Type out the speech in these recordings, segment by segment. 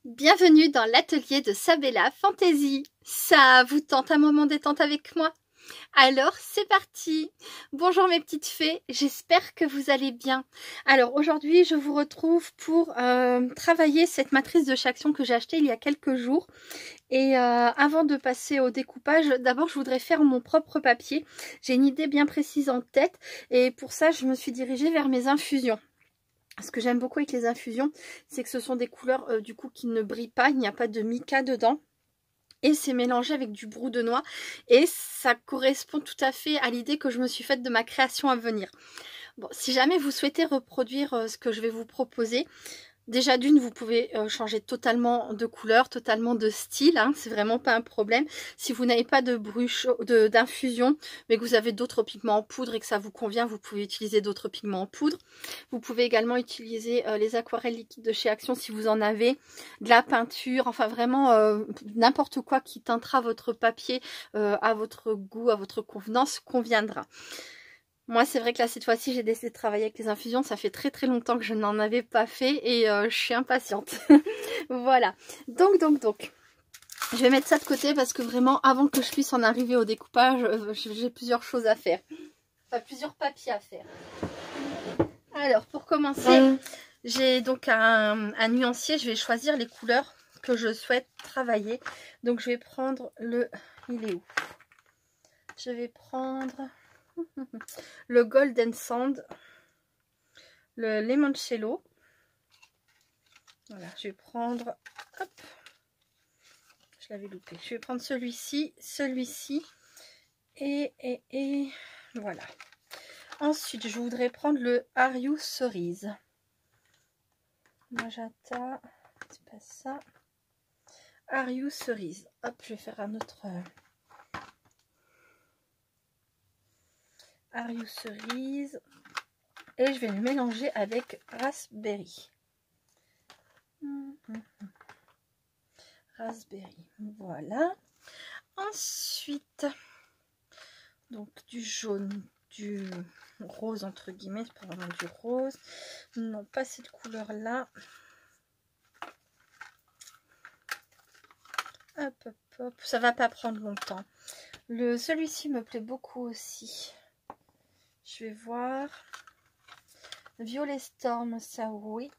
Bienvenue dans l'atelier de Sabella Fantasy. Ça vous tente un moment détente avec moi? Alors c'est parti. Bonjour mes petites fées, j'espère que vous allez bien. Alors aujourd'hui je vous retrouve pour travailler cette matrice de Chaction que j'ai achetée il y a quelques jours. Et avant de passer au découpage, d'abord je voudrais faire mon propre papier. J'ai une idée bien précise en tête et pour ça je me suis dirigée vers mes infusions. Ce que j'aime beaucoup avec les infusions, c'est que ce sont des couleurs du coup qui ne brillent pas, il n'y a pas de mica dedans. Et c'est mélangé avec du brou de noix. Et ça correspond tout à fait à l'idée que je me suis faite de ma création à venir. Bon, si jamais vous souhaitez reproduire ce que je vais vous proposer, déjà d'une, vous pouvez changer totalement de couleur, totalement de style, hein, c'est vraiment pas un problème. Si vous n'avez pas de d'infusion, mais que vous avez d'autres pigments en poudre et que ça vous convient, vous pouvez utiliser d'autres pigments en poudre. Vous pouvez également utiliser les aquarelles liquides de chez Action si vous en avez, de la peinture, enfin vraiment n'importe quoi qui teintera votre papier à votre goût, à votre convenance, conviendra. Moi, c'est vrai que là, cette fois-ci, j'ai décidé de travailler avec les infusions. Ça fait très très longtemps que je n'en avais pas fait et je suis impatiente. Voilà. Donc. Je vais mettre ça de côté parce que vraiment, avant que je puisse en arriver au découpage, j'ai plusieurs choses à faire. Enfin, plusieurs papiers à faire. Alors, pour commencer, j'ai donc un nuancier. Je vais choisir les couleurs que je souhaite travailler. Donc, je vais prendre le... Il est où? Je vais prendre... le Golden Sand, le Limoncello. Voilà, je vais prendre, hop, je l'avais loupé. Je vais prendre celui-ci, et voilà. Ensuite, je voudrais prendre le Ariou Cerise. Magenta, c'est pas ça. Ariou Cerise. Hop, je vais faire un autre. Ariou Cerise. Et je vais le mélanger avec Raspberry. Raspberry, voilà. Ensuite, donc du jaune, du rose entre guillemets, c'est pas vraiment du rose. Non, pas cette couleur là. Hop, hop, hop. Ça va pas prendre longtemps. Celui-ci me plaît beaucoup aussi. Je vais voir. Violet Storm, ça oui.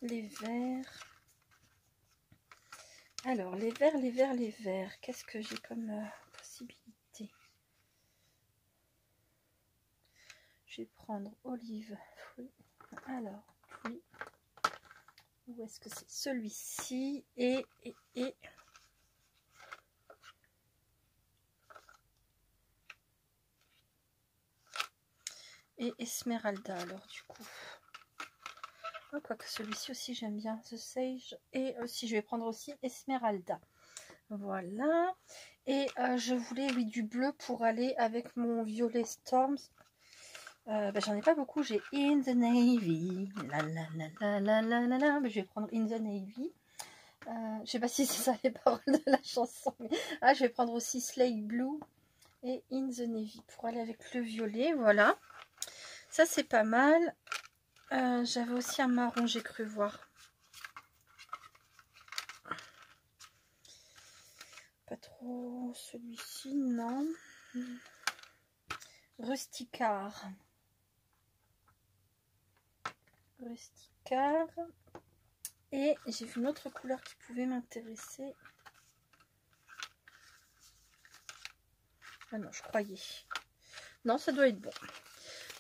Les verts. Alors, les verts. Qu'est-ce que j'ai comme possibilité? Je vais prendre olive. Oui. Alors, oui. Où est-ce que c'est? Celui-ci et Esmeralda, alors du coup. Oh, quoique celui-ci aussi j'aime bien, The Sage. Et aussi, je vais prendre aussi Esmeralda. Voilà. Et je voulais, oui, du bleu pour aller avec mon Violet Storms. J'en ai pas beaucoup, j'ai In the Navy. Mais je vais prendre In the Navy. Je sais pas si c'est ça les paroles de la chanson. Mais... Ah, je vais prendre aussi Slate Blue et In the Navy pour aller avec le violet. Voilà. Ça, c'est pas mal. J'avais aussi un marron, j'ai cru voir. Pas trop celui-ci, non. Rusticard. Et j'ai vu une autre couleur qui pouvait m'intéresser. Ah non, je croyais. Non, ça doit être bon.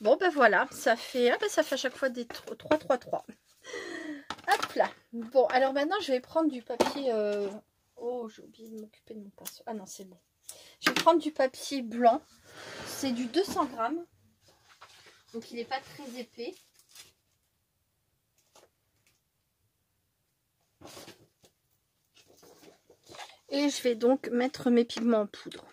Bon, ben voilà, ça fait, ça fait à chaque fois des 3. Hop là. Bon, alors maintenant, je vais prendre du papier... Oh, j'ai oublié de m'occuper de mon pinceau. Ah non, c'est bon. Je vais prendre du papier blanc. C'est du 200 grammes. Donc, il n'est pas très épais. Et je vais donc mettre mes pigments en poudre.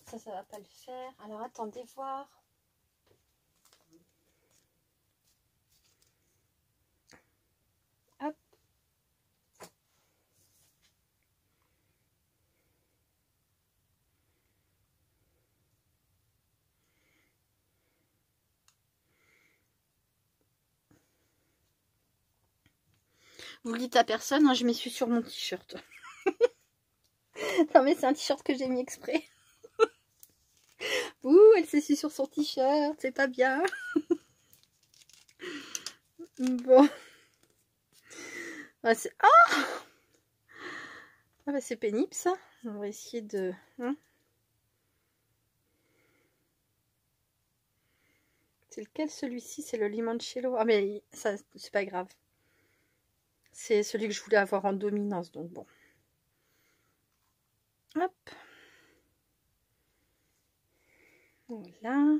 ça va pas le faire. Alors attendez voir. Hop. Vous le dites à personne, hein, je m'y suis sur mon t-shirt. Non mais c'est un t-shirt que j'ai mis exprès. Ouh, elle s'essuie sur son t-shirt, c'est pas bien. Bon. Ah, ah bah c'est pénible ça. On va essayer de... Hein, c'est lequel celui-ci? C'est le limoncello. Ah mais ça c'est pas grave. C'est celui que je voulais avoir en dominance, donc bon. Hop. Voilà.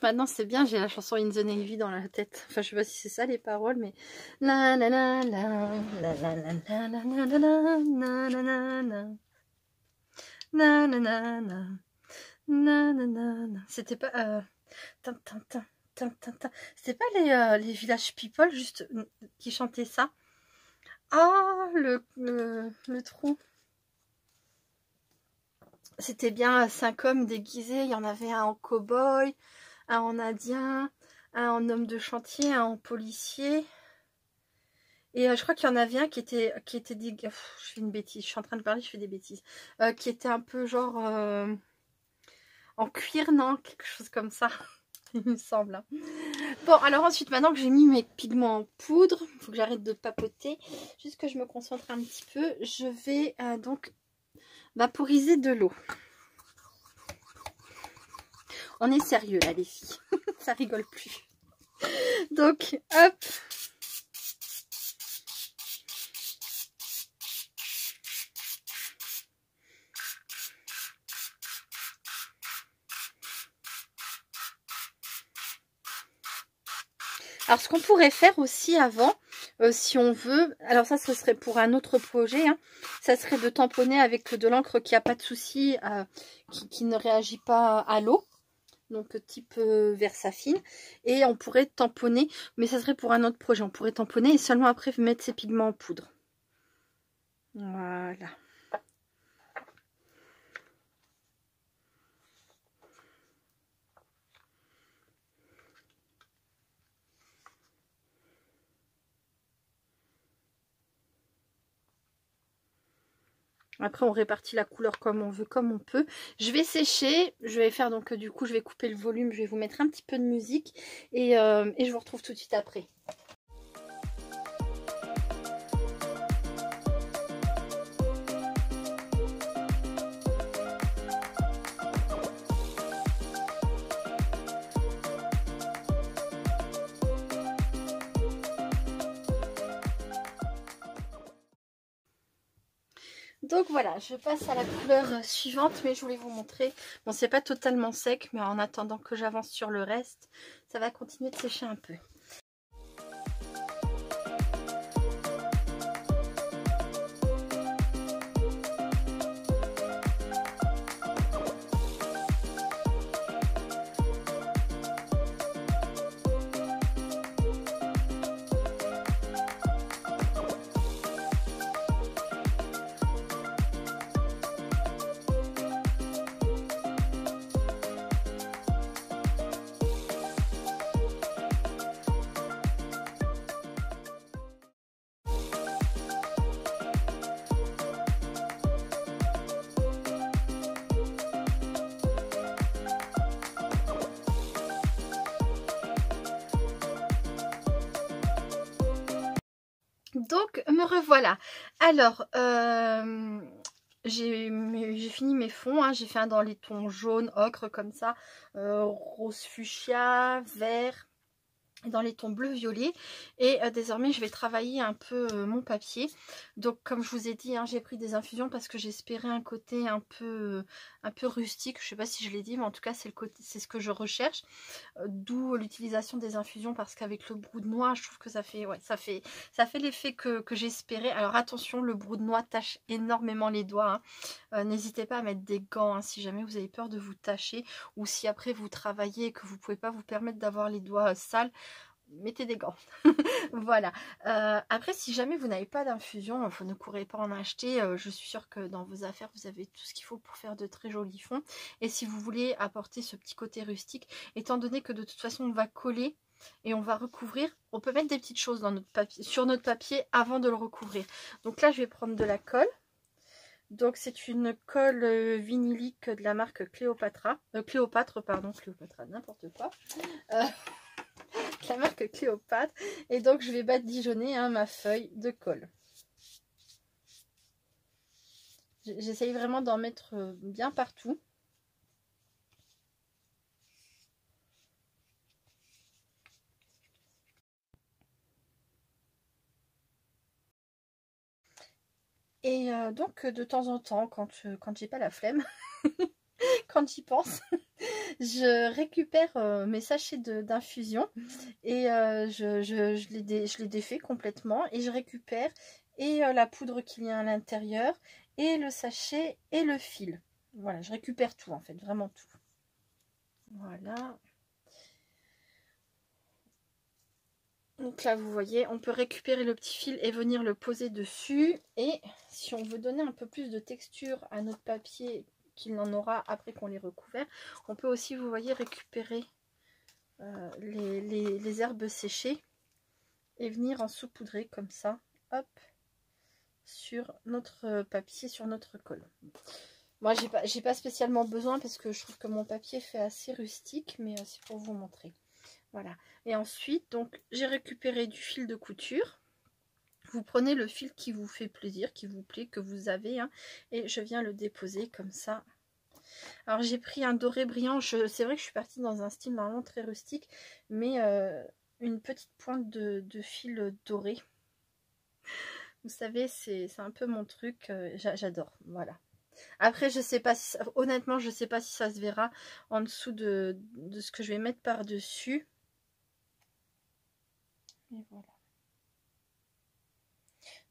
Maintenant c'est bien, j'ai la chanson In the Navy dans la tête. Enfin je sais pas si c'est ça les paroles, mais la la la la la la la la la la la la la la la la. C'était pas c'était pas les Village People juste qui chantaient ça. Ah le trou. C'était bien 5 hommes déguisés, il y en avait un en cow-boy, un en indien, un en homme de chantier, un en policier. Et je crois qu'il y en avait un qui était je fais une bêtise, je suis en train de parler, je fais des bêtises. Qui était un peu genre en cuir, non? Quelque chose comme ça, il me semble. Hein. Bon, alors ensuite, maintenant que j'ai mis mes pigments en poudre, il faut que j'arrête de papoter, juste que je me concentre un petit peu, je vais donc vaporiser de l'eau. On est sérieux là les filles, ça rigole plus. Donc hop. Alors ce qu'on pourrait faire aussi avant, si on veut, alors ça ce serait pour un autre projet, hein, ça serait de tamponner avec de l'encre qui n'a pas de souci, qui ne réagit pas à l'eau. Donc type Versafine, et on pourrait tamponner, mais ça serait pour un autre projet, on pourrait tamponner et seulement après mettre ses pigments en poudre. Voilà. Après on répartit la couleur comme on veut, comme on peut. Je vais sécher, je vais faire donc du coup je vais couper le volume, je vais vous mettre un petit peu de musique et je vous retrouve tout de suite après. Donc voilà, je passe à la couleur suivante, mais je voulais vous montrer. Bon, c'est pas totalement sec, mais en attendant que j'avance sur le reste, ça va continuer de sécher un peu. Donc me revoilà. Alors j'ai fini mes fonds, hein. J'ai fait un dans les tons jaune, ocre comme ça, rose fuchsia, vert, dans les tons bleu violet. Et désormais je vais travailler un peu mon papier. Donc comme je vous ai dit, hein, j'ai pris des infusions parce que j'espérais un côté un peu rustique. Je sais pas si je l'ai dit, mais en tout cas c'est ce que je recherche. D'où l'utilisation des infusions, parce qu'avec le brou de noix je trouve que ça fait l'effet que j'espérais. Alors attention, le brou de noix tâche énormément les doigts, hein. N'hésitez pas à mettre des gants, hein, si jamais vous avez peur de vous tacher, ou si après vous travaillez et que vous pouvez pas vous permettre d'avoir les doigts sales, mettez des gants. Voilà. Après, si jamais vous n'avez pas d'infusion, vous ne courez pas en acheter. Je suis sûre que dans vos affaires vous avez tout ce qu'il faut pour faire de très jolis fonds. Et si vous voulez apporter ce petit côté rustique, étant donné que de toute façon on va coller et on va recouvrir, on peut mettre des petites choses dans notre papier, sur notre papier avant de le recouvrir. Donc là je vais prendre de la colle. Donc c'est une colle vinylique de la marque Cléopâtre, n'importe quoi. La marque Cléopâtre. Et donc je vais badigeonner, hein, ma feuille de colle. J'essaye vraiment d'en mettre bien partout. Et donc de temps en temps, quand j'ai pas la flemme, quand j'y pense, je récupère mes sachets d'infusion et je les défais complètement et je récupère et la poudre qu'il y a à l'intérieur et le sachet et le fil. Voilà, je récupère tout en fait, vraiment tout. Voilà. Donc là, vous voyez, on peut récupérer le petit fil et venir le poser dessus. Et si on veut donner un peu plus de texture à notre papier qu'il n'en aura après qu'on l'ait recouvert, on peut aussi, vous voyez, récupérer les herbes séchées et venir en saupoudrer comme ça, hop, sur notre papier, sur notre colle. Moi, j'ai pas spécialement besoin parce que je trouve que mon papier fait assez rustique, mais c'est pour vous montrer. Voilà. Et ensuite, donc, j'ai récupéré du fil de couture. Vous prenez le fil qui vous fait plaisir, qui vous plaît, que vous avez, hein, et je viens le déposer comme ça. Alors, j'ai pris un doré brillant. C'est vrai que je suis partie dans un style normalement très rustique, mais une petite pointe de fil doré. Vous savez, c'est un peu mon truc. J'adore. Voilà. Après, je sais pas si honnêtement, je sais pas si ça se verra en dessous de ce que je vais mettre par-dessus. Et voilà.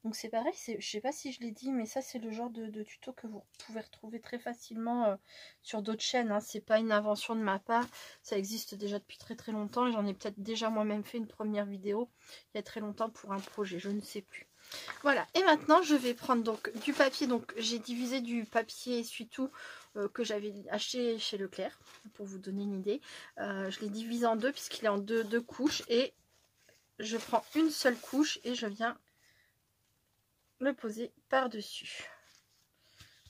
Donc c'est pareil, je sais pas si je l'ai dit, mais ça c'est le genre de tuto que vous pouvez retrouver très facilement sur d'autres chaînes, hein. C'est pas une invention de ma part, ça existe déjà depuis très très longtemps et j'en ai peut-être déjà moi-même fait une première vidéo il y a très longtemps pour un projet, je ne sais plus. Voilà, et maintenant je vais prendre donc du papier, donc j'ai divisé du papier essuie-tout que j'avais acheté chez Leclerc, pour vous donner une idée. Je l'ai divisé en deux puisqu'il est en deux couches et je prends une seule couche et je viens le poser par-dessus.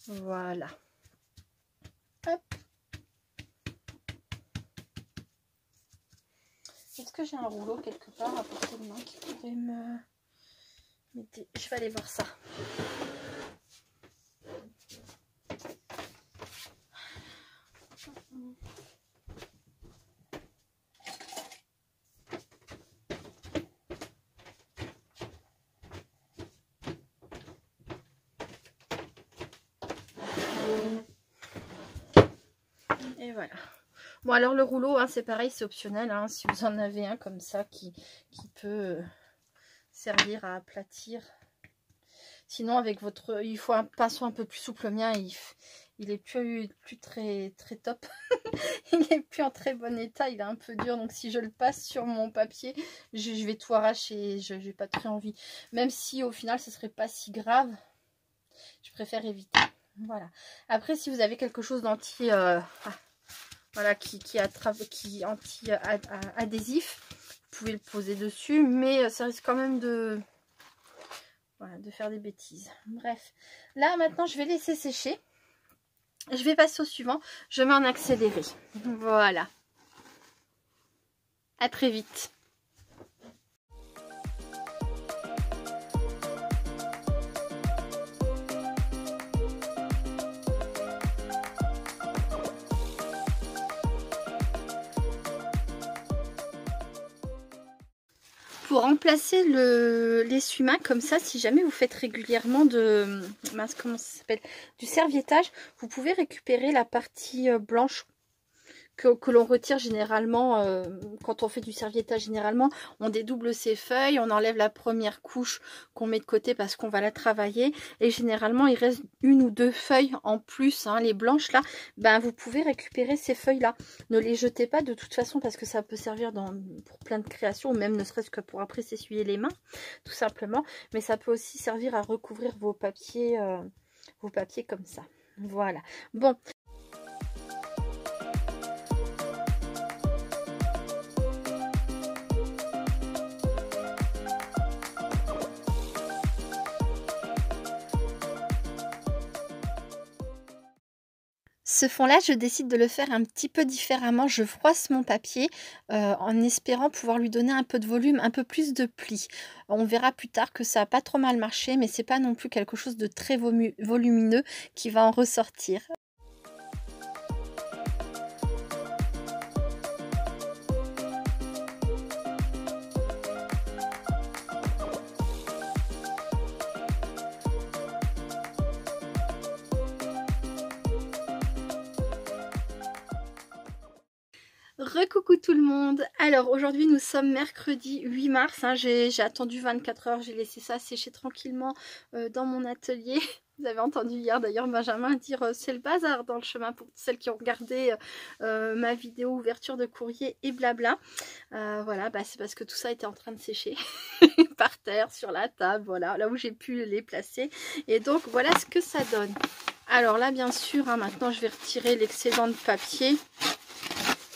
Voilà. Hop. Est-ce que j'ai un rouleau quelque part à portée de main qui pourrait m'aider? Je vais aller voir ça. Et voilà. Bon, alors le rouleau, hein, c'est pareil, c'est optionnel. Hein, si vous en avez un comme ça qui peut servir à aplatir. Sinon, avec votre... Il faut un pinceau un peu plus souple. Le mien, il est plus très top. Il est plus en très bon état. Il est un peu dur. Donc, si je le passe sur mon papier, je vais tout arracher. Je n'ai pas très envie. Même si, au final, ce serait pas si grave. Je préfère éviter. Voilà. Après, si vous avez quelque chose d'anti... voilà, qui anti-adhésif, vous pouvez le poser dessus. Mais ça risque quand même de... Voilà, de faire des bêtises. Bref, là maintenant je vais laisser sécher. Je vais passer au suivant. Je mets en accéléré. Voilà. À très vite. pour remplacer l'essuie-main comme ça, si jamais vous faites régulièrement comment ça s'appelle, du serviettage, vous pouvez récupérer la partie blanche que l'on retire généralement quand on fait du serviettage. Généralement on dédouble ses feuilles, on enlève la première couche qu'on met de côté parce qu'on va la travailler, et généralement il reste une ou deux feuilles en plus, hein, les blanches là, ben vous pouvez récupérer ces feuilles là, ne les jetez pas de toute façon parce que ça peut servir pour plein de créations, même ne serait-ce que pour après s'essuyer les mains tout simplement, mais ça peut aussi servir à recouvrir vos papiers comme ça. Voilà, bon. Ce fond-là, je décide de le faire un petit peu différemment. Je froisse mon papier en espérant pouvoir lui donner un peu de volume, un peu plus de plis. On verra plus tard que ça n'a pas trop mal marché, mais c'est pas non plus quelque chose de très volumineux qui va en ressortir. Recoucou tout le monde. Alors aujourd'hui nous sommes mercredi 8 mars, hein. J'ai attendu 24 heures, j'ai laissé ça sécher tranquillement dans mon atelier. Vous avez entendu hier d'ailleurs Benjamin dire c'est le bazar dans le chemin pour celles qui ont regardé ma vidéo ouverture de courrier et blabla. Voilà, bah, c'est parce que tout ça était en train de sécher par terre, sur la table, voilà, là où j'ai pu les placer. Et donc voilà ce que ça donne. Alors là bien sûr, hein, maintenant je vais retirer l'excédent de papier.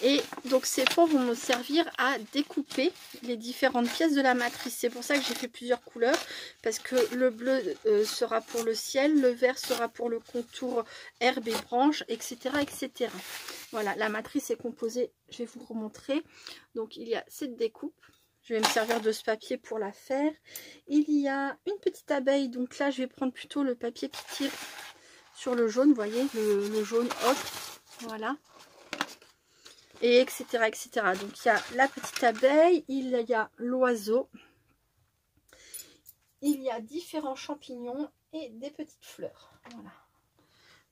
Et donc ces fonds vont me servir à découper les différentes pièces de la matrice. C'est pour ça que j'ai fait plusieurs couleurs, parce que le bleu sera pour le ciel, le vert sera pour le contour herbe et branches, etc., etc. Voilà, la matrice est composée, je vais vous le remontrer. Donc il y a cette découpe. Je vais me servir de ce papier pour la faire. Il y a une petite abeille, donc là je vais prendre plutôt le papier qui tire sur le jaune, vous voyez, le jaune, hop, voilà. Et etc, etc. Donc il y a la petite abeille, il y a l'oiseau, il y a différents champignons et des petites fleurs. Voilà,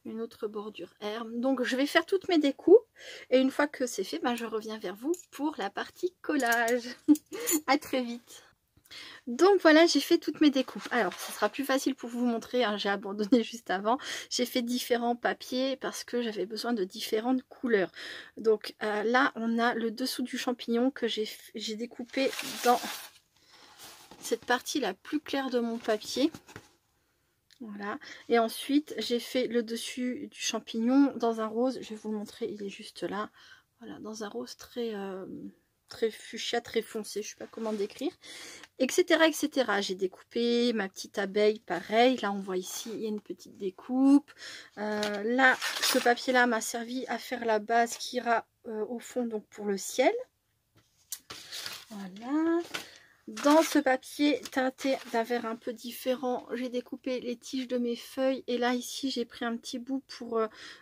une autre bordure herbe. Donc je vais faire toutes mes découpes et une fois que c'est fait, ben, je reviens vers vous pour la partie collage. À très vite. Donc voilà, j'ai fait toutes mes découpes. Alors, ce sera plus facile pour vous montrer, hein, j'ai abandonné juste avant. J'ai fait différents papiers parce que j'avais besoin de différentes couleurs. Donc là, on a le dessous du champignon que j'ai découpé dans cette partie la plus claire de mon papier. Voilà. Et ensuite, j'ai fait le dessus du champignon dans un rose. Je vais vous le montrer, il est juste là. Voilà, dans un rose très fuchsia, très foncé, je ne sais pas comment décrire, etc., etc. J'ai découpé ma petite abeille, pareil. Là, on voit ici, il y a une petite découpe. Là, ce papier-là m'a servi à faire la base qui ira au fond, donc pour le ciel. Voilà. Dans ce papier teinté d'un vert un peu différent, j'ai découpé les tiges de mes feuilles. Et là, ici, j'ai pris un petit bout pour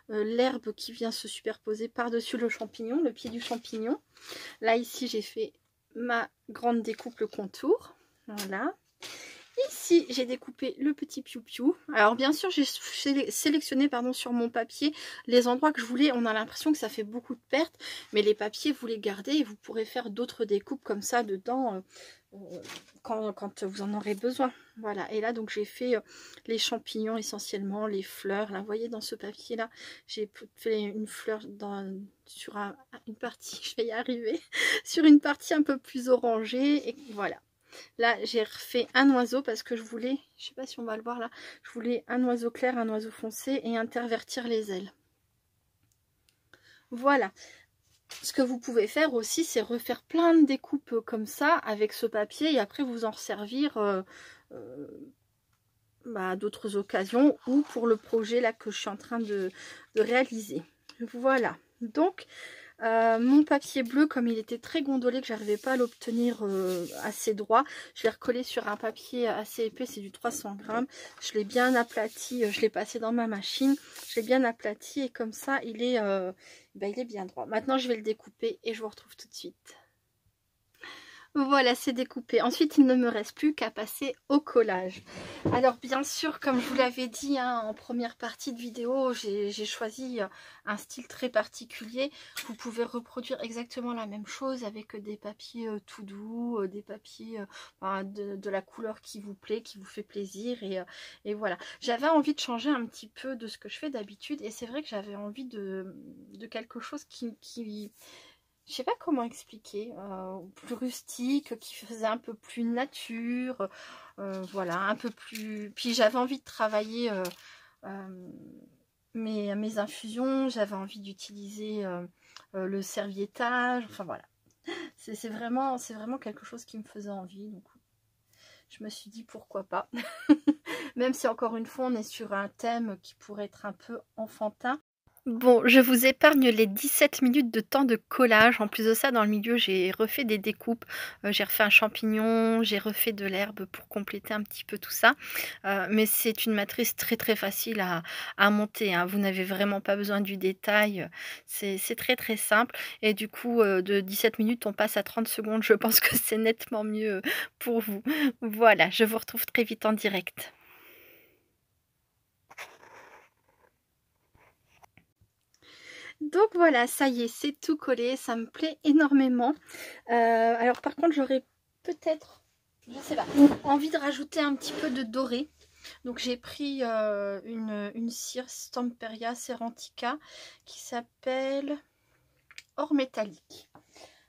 l'herbe qui vient se superposer par-dessus le champignon, le pied du champignon. Là, ici, j'ai fait ma grande découpe, le contour. Voilà. Ici, j'ai découpé le petit piou-piou. Alors, bien sûr, j'ai sélectionné sur mon papier les endroits que je voulais. On a l'impression que ça fait beaucoup de pertes, mais les papiers, vous les gardez et vous pourrez faire d'autres découpes comme ça dedans quand vous en aurez besoin. Voilà. Et là, donc, j'ai fait les champignons essentiellement, les fleurs. Là, vous voyez, dans ce papier-là, j'ai fait une fleur sur une partie, je vais y arriver, sur une partie un peu plus orangée. Et voilà. Là, j'ai refait un oiseau parce que je voulais, je sais pas si on va le voir là, je voulais un oiseau clair, un oiseau foncé et intervertir les ailes. Voilà. Ce que vous pouvez faire aussi, c'est refaire plein de découpes comme ça avec ce papier et après vous en resservir à d'autres occasions ou pour le projet là que je suis en train de réaliser. Voilà. Donc, mon papier bleu, comme il était très gondolé, que j'arrivais pas à l'obtenir assez droit, je l'ai recollé sur un papier assez épais, c'est du 300 grammes. Je l'ai bien aplati, je l'ai passé dans ma machine, je l'ai bien aplati et comme ça il est bien droit. Maintenant je vais le découper et je vous retrouve tout de suite. Voilà, c'est découpé. Ensuite, il ne me reste plus qu'à passer au collage. Alors, bien sûr, comme je vous l'avais dit hein, en première partie de vidéo, j'ai choisi un style très particulier. Vous pouvez reproduire exactement la même chose avec des papiers tout doux, des papiers de la couleur qui vous plaît, qui vous fait plaisir. Et voilà. J'avais envie de changer un petit peu de ce que je fais d'habitude. Et c'est vrai que j'avais envie de quelque chose qui je sais pas comment expliquer, plus rustique, qui faisait un peu plus nature, voilà, un peu plus... Puis j'avais envie de travailler mes infusions, j'avais envie d'utiliser le serviettage, enfin voilà. C'est vraiment quelque chose qui me faisait envie, donc je me suis dit pourquoi pas. Même si encore une fois on est sur un thème qui pourrait être un peu enfantin. Bon, je vous épargne les 17 minutes de temps de collage. En plus de ça, dans le milieu, j'ai refait des découpes. J'ai refait un champignon, j'ai refait de l'herbe pour compléter un petit peu tout ça. Mais c'est une matrice très très facile à monter, hein. Vous n'avez vraiment pas besoin du détail. C'est très très simple. Et du coup, de 17 minutes, on passe à 30 secondes. Je pense que c'est nettement mieux pour vous. Voilà, je vous retrouve très vite en direct. Donc voilà, ça y est, c'est tout collé, ça me plaît énormément. Alors par contre, j'aurais peut-être, je sais pas, envie de rajouter un petit peu de doré. Donc j'ai pris une cire Stamperia Serantica qui s'appelle Or Métallique.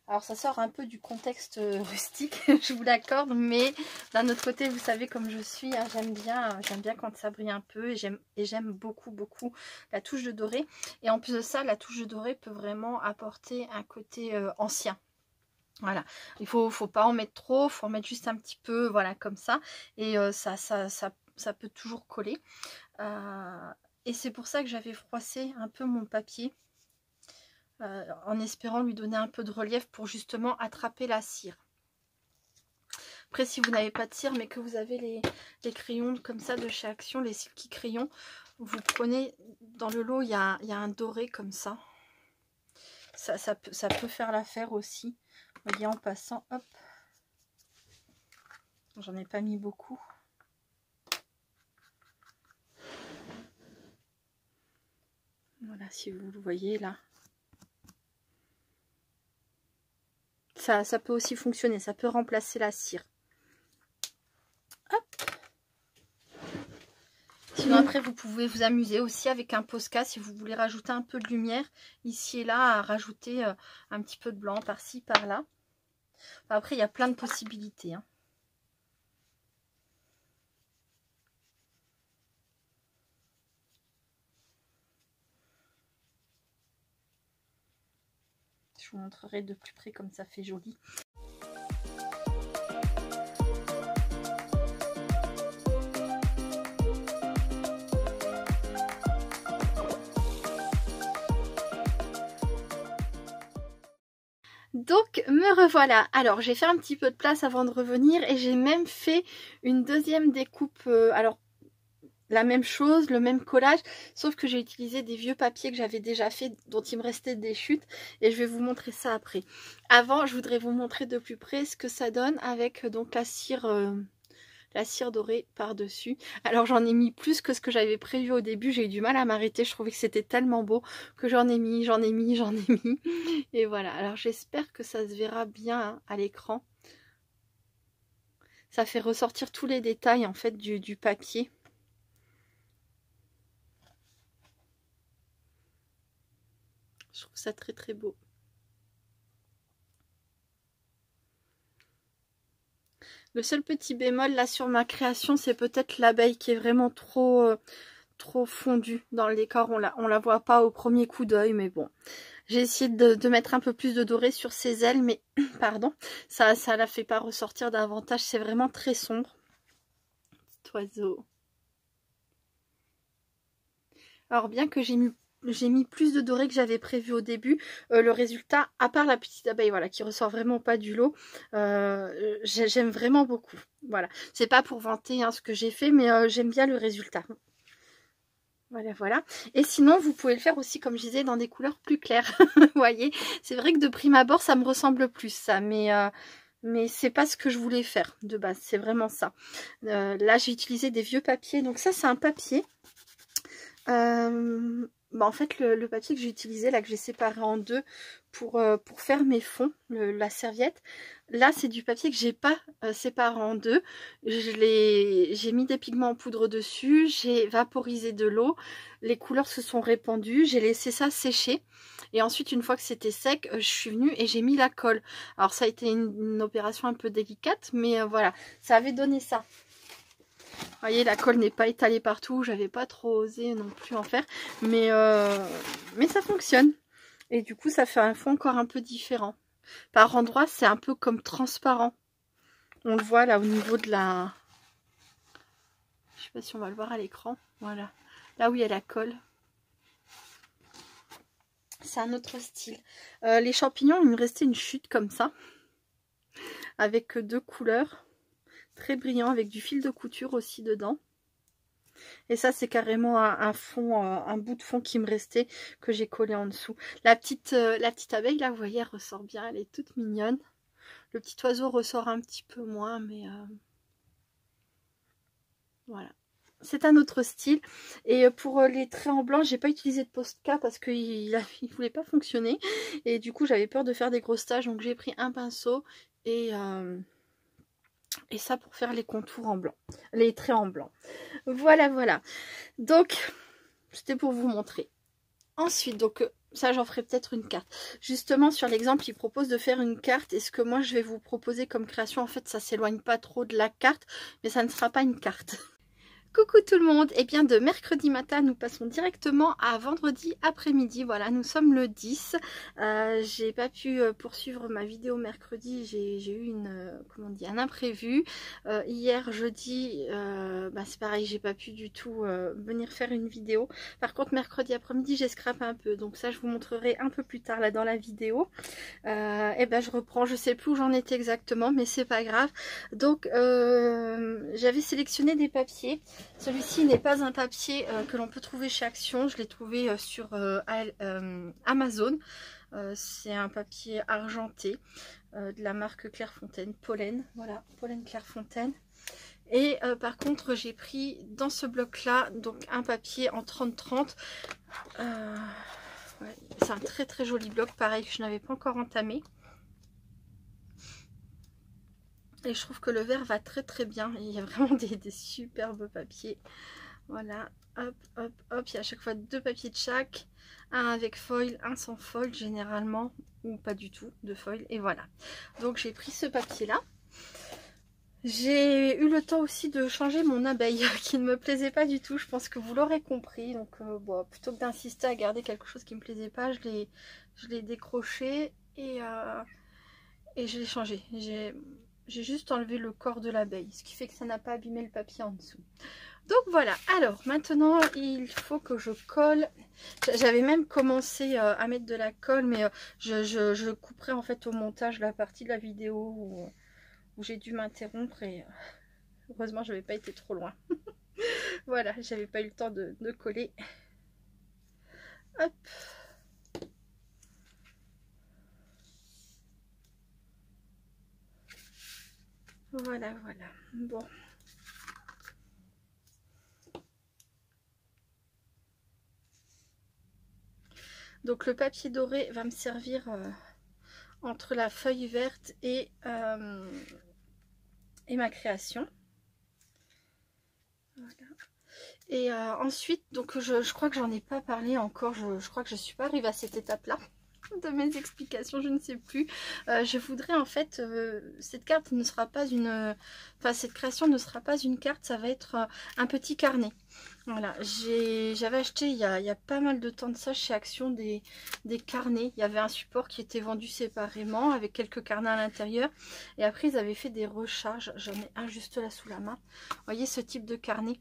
Alors ça sort un peu du contexte rustique, je vous l'accorde, mais d'un autre côté, vous savez comme je suis, hein, j'aime bien quand ça brille un peu et j'aime beaucoup la touche de doré. Et en plus de ça, la touche de doré peut vraiment apporter un côté ancien. Voilà, il faut pas en mettre trop, il faut en mettre juste un petit peu, voilà, comme ça. Et ça peut toujours coller. Et c'est pour ça que j'avais froissé un peu mon papier. En espérant lui donner un peu de relief pour justement attraper la cire. Après, si vous n'avez pas de cire mais que vous avez les crayons comme ça de chez Action, les Silky crayons, vous prenez dans le lot, il y a un doré comme ça. Ça peut faire l'affaire aussi. Vous voyez, en passant, hop. J'en ai pas mis beaucoup. Voilà, si vous le voyez là. Ça peut aussi fonctionner, ça peut remplacer la cire. Hop. Sinon après vous pouvez vous amuser aussi avec un Posca si vous voulez rajouter un peu de lumière ici et là, à rajouter un petit peu de blanc par-ci, par-là. Enfin, après il y a plein de possibilités, hein. Je vous montrerai de plus près comme ça fait joli. Donc me revoilà. Alors j'ai fait un petit peu de place avant de revenir et j'ai même fait une deuxième découpe. Alors la même chose, le même collage, sauf que j'ai utilisé des vieux papiers que j'avais déjà fait, dont il me restait des chutes, et je vais vous montrer ça après. Avant, je voudrais vous montrer de plus près ce que ça donne avec donc la cire dorée par-dessus. Alors j'en ai mis plus que ce que j'avais prévu au début, j'ai eu du mal à m'arrêter, je trouvais que c'était tellement beau que j'en ai mis, et voilà. Alors j'espère que ça se verra bien hein, à l'écran. Ça fait ressortir tous les détails en fait du papier. Je trouve ça très très beau. Le seul petit bémol là sur ma création, c'est peut-être l'abeille qui est vraiment trop fondue dans le décor. On la voit pas au premier coup d'œil, mais bon. J'ai essayé de mettre un peu plus de doré sur ses ailes, mais pardon, ça la fait pas ressortir davantage. C'est vraiment très sombre. Petit oiseau. Alors bien que j'ai mis plus de doré que j'avais prévu au début, le résultat, à part la petite abeille voilà, qui ressort vraiment pas du lot, j'aime vraiment beaucoup. Voilà, c'est pas pour vanter hein, ce que j'ai fait, mais j'aime bien le résultat. Voilà. Et sinon, vous pouvez le faire aussi, comme je disais, dans des couleurs plus claires. Vous voyez, c'est vrai que de prime abord, ça me ressemble plus, ça. Mais mais c'est pas ce que je voulais faire de base, c'est vraiment ça. Là j'ai utilisé des vieux papiers, donc ça c'est un papier. Bah en fait le papier que j'ai utilisé, là que j'ai séparé en deux pour faire mes fonds, la serviette, là c'est du papier que j'ai pas séparé en deux. J'ai mis des pigments en poudre dessus, j'ai vaporisé de l'eau, les couleurs se sont répandues, j'ai laissé ça sécher et ensuite une fois que c'était sec, je suis venue et j'ai mis la colle. Alors ça a été une opération un peu délicate, mais voilà, ça avait donné ça. Vous voyez, la colle n'est pas étalée partout, j'avais pas trop osé non plus en faire, mais ça fonctionne. Et du coup, ça fait un fond encore un peu différent. Par endroits, c'est un peu comme transparent. On le voit là au niveau de la... Je sais pas si on va le voir à l'écran. Voilà, là où il y a la colle. C'est un autre style. Les champignons, il me restait une chute comme ça, avec deux couleurs. Très brillant avec du fil de couture aussi dedans. Et ça c'est carrément un fond, un bout de fond qui me restait que j'ai collé en dessous. La petite abeille là, vous voyez, elle ressort bien, elle est toute mignonne. Le petit oiseau ressort un petit peu moins, mais voilà. C'est un autre style. Et pour les traits en blanc, j'ai pas utilisé de Posca parce qu'il voulait pas fonctionner. Et du coup j'avais peur de faire des grosses taches, donc j'ai pris un pinceau et ça pour faire les contours en blanc, les traits en blanc. Voilà, voilà. Donc, c'était pour vous montrer. Ensuite, donc, ça, j'en ferai peut-être une carte. Justement, sur l'exemple, il propose de faire une carte. Et ce que moi, je vais vous proposer comme création, en fait, ça s'éloigne pas trop de la carte, mais ça ne sera pas une carte. Coucou tout le monde, et bien de mercredi matin nous passons directement à vendredi après-midi. Voilà, nous sommes le 10. J'ai pas pu poursuivre ma vidéo mercredi, j'ai eu comment dire, un imprévu. Hier jeudi, c'est pareil, j'ai pas pu du tout venir faire une vidéo. Par contre mercredi après-midi j'ai scrapé un peu, donc ça je vous montrerai un peu plus tard là dans la vidéo. Et ben je reprends, je sais plus où j'en étais exactement, mais c'est pas grave. Donc j'avais sélectionné des papiers. Celui-ci n'est pas un papier que l'on peut trouver chez Action, je l'ai trouvé sur Amazon. C'est un papier argenté de la marque Clairefontaine, Pollen, voilà, Pollen Clairefontaine. Et par contre j'ai pris dans ce bloc là donc un papier en 30-30. Ouais, c'est un très très joli bloc, pareil que je n'avais pas encore entamé. Et je trouve que le vert va très très bien. Il y a vraiment des superbes papiers. Voilà, hop, hop, hop. Il y a à chaque fois deux papiers de chaque. Un avec foil, un sans foil généralement. Ou pas du tout de foil. Et voilà. Donc j'ai pris ce papier là. J'ai eu le temps aussi de changer mon abeille qui ne me plaisait pas du tout. Je pense que vous l'aurez compris. Donc bon, plutôt que d'insister à garder quelque chose qui ne me plaisait pas, je l'ai décroché et je l'ai changé. J'ai juste enlevé le corps de l'abeille, ce qui fait que ça n'a pas abîmé le papier en dessous. Donc voilà, alors maintenant il faut que je colle. J'avais même commencé à mettre de la colle, mais je couperai en fait au montage la partie de la vidéo où j'ai dû m'interrompre et heureusement je n'avais pas été trop loin. Voilà, j'avais pas eu le temps de coller. Hop. Voilà, voilà. Bon. Donc le papier doré va me servir entre la feuille verte et ma création. Voilà. Et ensuite, donc je crois que j'en ai pas parlé encore, je crois que je suis pas arrivée à cette étape-là de mes explications, je ne sais plus. Je voudrais en fait, cette carte ne sera pas une... Enfin, cette création ne sera pas une carte, ça va être un petit carnet. Voilà, j'avais acheté il y a pas mal de temps de ça chez Action des carnets. Il y avait un support qui était vendu séparément avec quelques carnets à l'intérieur. Et après, ils avaient fait des recharges. J'en ai un juste là sous la main. Vous voyez ce type de carnet?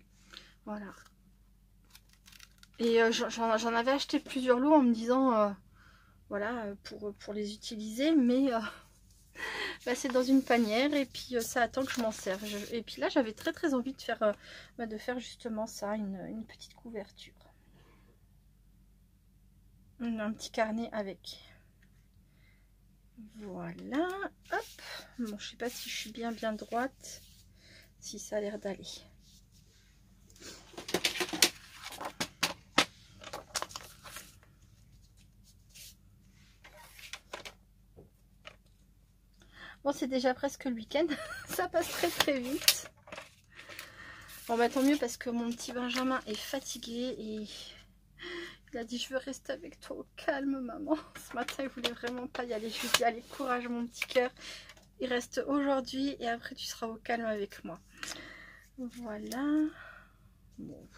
Voilà. Et j'en avais acheté plusieurs lots en me disant... voilà, pour les utiliser, mais c'est dans une panière et puis ça attend que je m'en serve. Et puis là, j'avais très très envie de faire justement ça, une petite couverture. Un petit carnet avec. Voilà, hop, Bon, je sais pas si je suis bien droite. Si ça a l'air d'aller. Bon, c'est déjà presque le week-end. Ça passe très vite. Bon, bah tant mieux parce que mon petit Benjamin est fatigué et il a dit je veux rester avec toi au calme, maman. Ce matin, il voulait vraiment pas y aller. Je lui ai dit allez, courage mon petit cœur. Il reste aujourd'hui et après tu seras au calme avec moi. Voilà. Bon.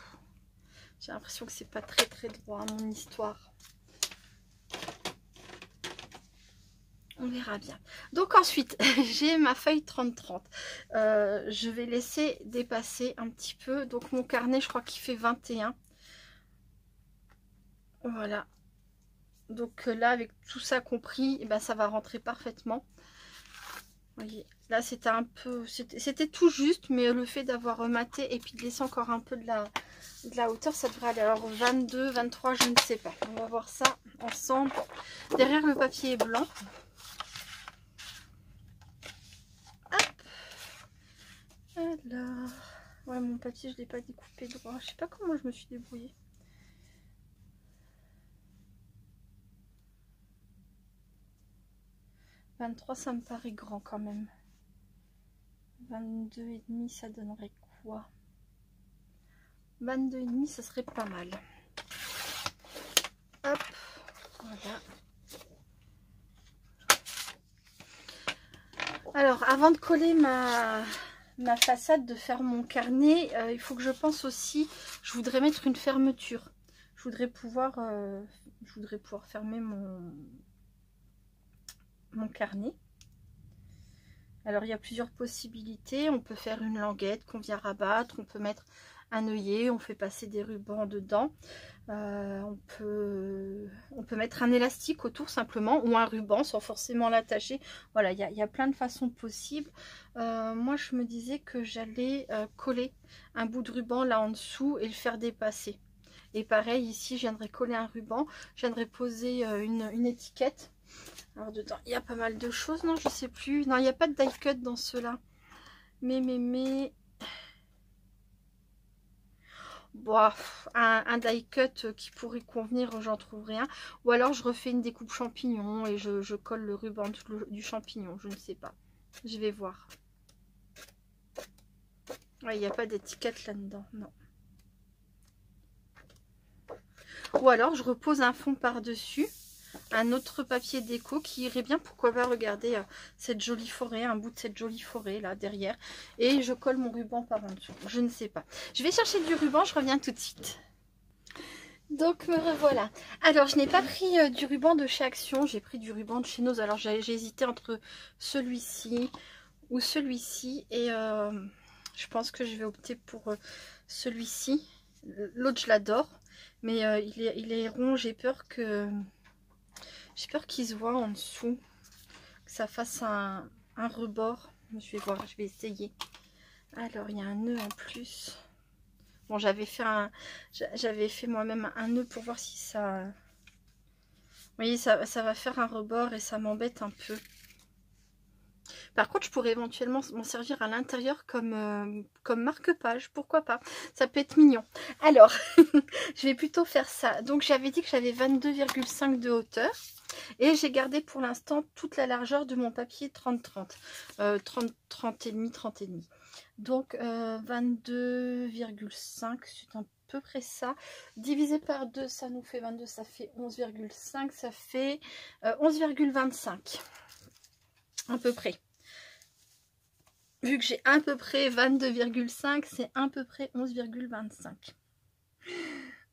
J'ai l'impression que c'est pas très droit mon histoire. On verra bien. Donc ensuite, j'ai ma feuille 30-30. Je vais laisser dépasser un petit peu. Donc mon carnet, je crois qu'il fait 21. Voilà. Donc là, avec tout ça compris, eh ben, ça va rentrer parfaitement. Vous voyez, là c'était un peu... C'était tout juste, mais le fait d'avoir rematé et puis de laisser encore un peu de la hauteur, ça devrait aller. Alors 22, 23, je ne sais pas. On va voir ça ensemble. Derrière, le papier est blanc. Alors, ouais, mon papier, je ne l'ai pas découpé droit. Je sais pas comment je me suis débrouillée. « 23, ça me paraît grand quand même. 22,5, ça donnerait quoi? 22,5, ça serait pas mal. Hop, voilà. Alors, avant de coller ma façade, de faire mon carnet, il faut que je pense aussi, je voudrais mettre une fermeture. Je voudrais pouvoir fermer mon carnet. Alors, il y a plusieurs possibilités. On peut faire une languette qu'on vient rabattre. On peut mettre un œillet. On fait passer des rubans dedans. On peut mettre un élastique autour simplement. Ou un ruban sans forcément l'attacher. Voilà, il y a plein de façons possibles. Moi, je me disais que j'allais coller un bout de ruban là en dessous et le faire dépasser. Et pareil, ici, je viendrai coller un ruban. Je viendrai poser une étiquette. Alors dedans, il y a pas mal de choses, non, je sais plus. Non, il n'y a pas de die cut dans ceux-là. Mais... Bon, un die cut qui pourrait convenir, j'en trouve rien. Ou alors je refais une découpe champignon et je colle le ruban du champignon, je ne sais pas. Je vais voir. Ouais, il n'y a pas d'étiquette là-dedans, non. Ou alors je repose un fond par-dessus. Un autre papier déco qui irait bien, pourquoi pas, regarder cette jolie forêt, un bout de cette jolie forêt là derrière, et je colle mon ruban par en dessous, je ne sais pas. Je vais chercher du ruban, je reviens tout de suite. Donc me revoilà. Alors je n'ai pas pris du ruban de chez Action, j'ai pris du ruban de chez Nose. Alors j'ai hésité entre celui-ci ou celui-ci, et je pense que je vais opter pour celui-ci. L'autre je l'adore, mais il est rond, j'ai peur qu'il se voit en dessous, que ça fasse un rebord. Je vais voir, je vais essayer. Alors, il y a un nœud en plus. Bon, j'avais fait moi-même un nœud pour voir si ça... Vous voyez, ça va faire un rebord et ça m'embête un peu. Par contre, je pourrais éventuellement m'en servir à l'intérieur comme marque-page. Pourquoi pas? Ça peut être mignon. Alors, je vais plutôt faire ça. Donc, j'avais dit que j'avais 22,5 de hauteur. Et j'ai gardé pour l'instant toute la largeur de mon papier 30-30. 30 et demi, 30 et demi. Donc, 22,5, c'est à peu près ça. Divisé par 2, ça nous fait 22, ça fait 11,5, ça fait 11,25. À peu près. Vu que j'ai à peu près 22,5, c'est à peu près 11,25.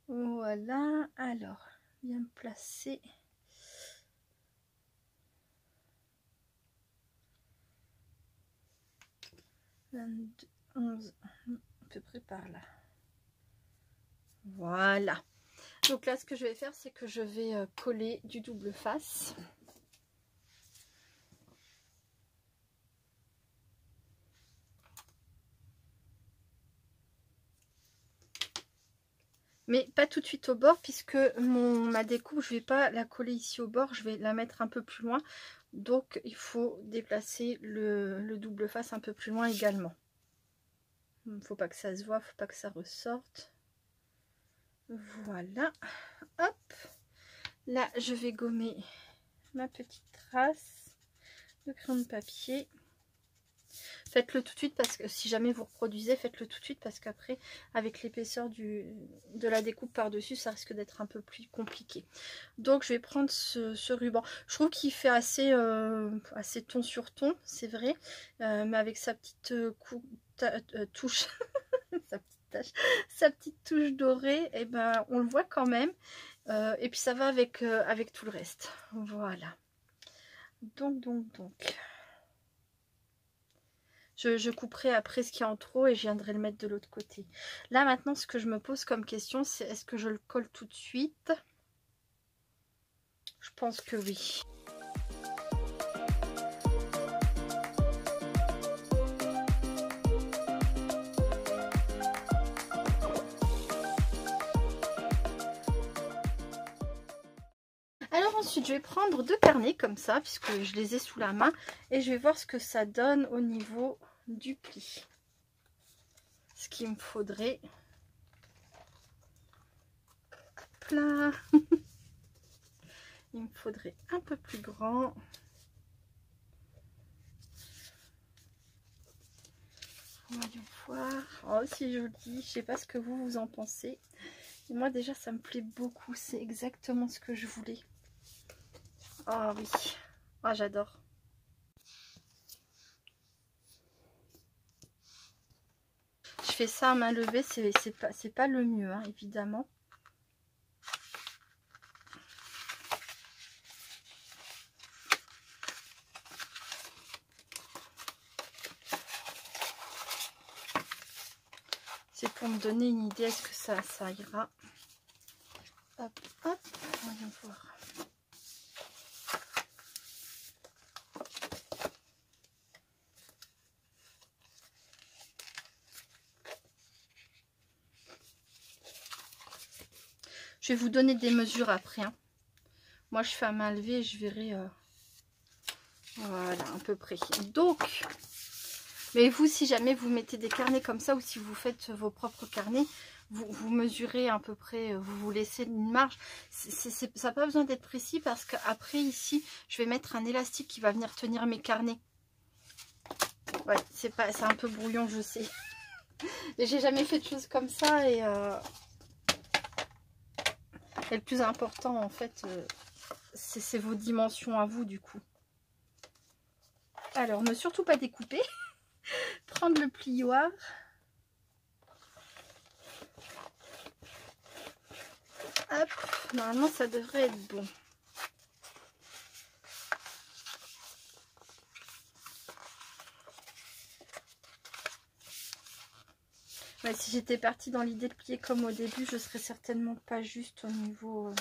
Voilà, alors, bien me placer. 22, 11, à peu près par là. Voilà. Donc là, ce que je vais faire, c'est que je vais coller du double face. mais pas tout de suite au bord, puisque ma découpe, je vais pas la coller ici au bord, je vais la mettre un peu plus loin. Donc il faut déplacer le double face un peu plus loin également. Il ne faut pas que ça se voit, il ne faut pas que ça ressorte. Voilà. Hop. Là, je vais gommer ma petite trace de crayon de papier. Faites-le tout de suite parce que si jamais vous reproduisez, faites-le tout de suite parce qu'après, avec l'épaisseur de la découpe par-dessus, ça risque d'être un peu plus compliqué. Donc, je vais prendre ce ruban. Je trouve qu'il fait assez ton sur ton, c'est vrai, mais avec sa petite touche, sa petite touche dorée, et ben, on le voit quand même. Et puis ça va avec tout le reste. Voilà. Donc. Je couperai après ce qui est en trop et je viendrai le mettre de l'autre côté. Là maintenant, ce que je me pose comme question, c'est est-ce que je le colle tout de suite? Je pense que oui. Alors ensuite, je vais prendre 2 carnets comme ça, puisque je les ai sous la main, et je vais voir ce que ça donne au niveau du pli. Ce qu'il me faudrait. Hop là. Il me faudrait un peu plus grand. Voyons voir. Oh, c'est joli. Je sais pas ce que vous en pensez. Et moi déjà, ça me plaît beaucoup. C'est exactement ce que je voulais. Oh oui. Oh, j'adore. Je fais ça à main levée. C'est pas le mieux, hein, évidemment. C'est pour me donner une idée, est-ce que ça ira. Hop, hop, voyons voir. Je vais vous donner des mesures après. Hein. Moi, je fais à main levée et je verrai. Voilà, à peu près. Donc, mais vous, si jamais vous mettez des carnets comme ça ou si vous faites vos propres carnets, vous mesurez à peu près, vous vous laissez une marge. Ça n'a pas besoin d'être précis parce qu'après ici, je vais mettre un élastique qui va venir tenir mes carnets. Ouais, c'est un peu brouillon, je sais. J'ai jamais fait de choses comme ça et le plus important en fait, c'est vos dimensions à vous du coup. Alors, ne surtout pas découper. Prendre le plioir. Hop, normalement ça devrait être bon. Ouais, si j'étais partie dans l'idée de plier comme au début, je serais certainement pas juste au niveau...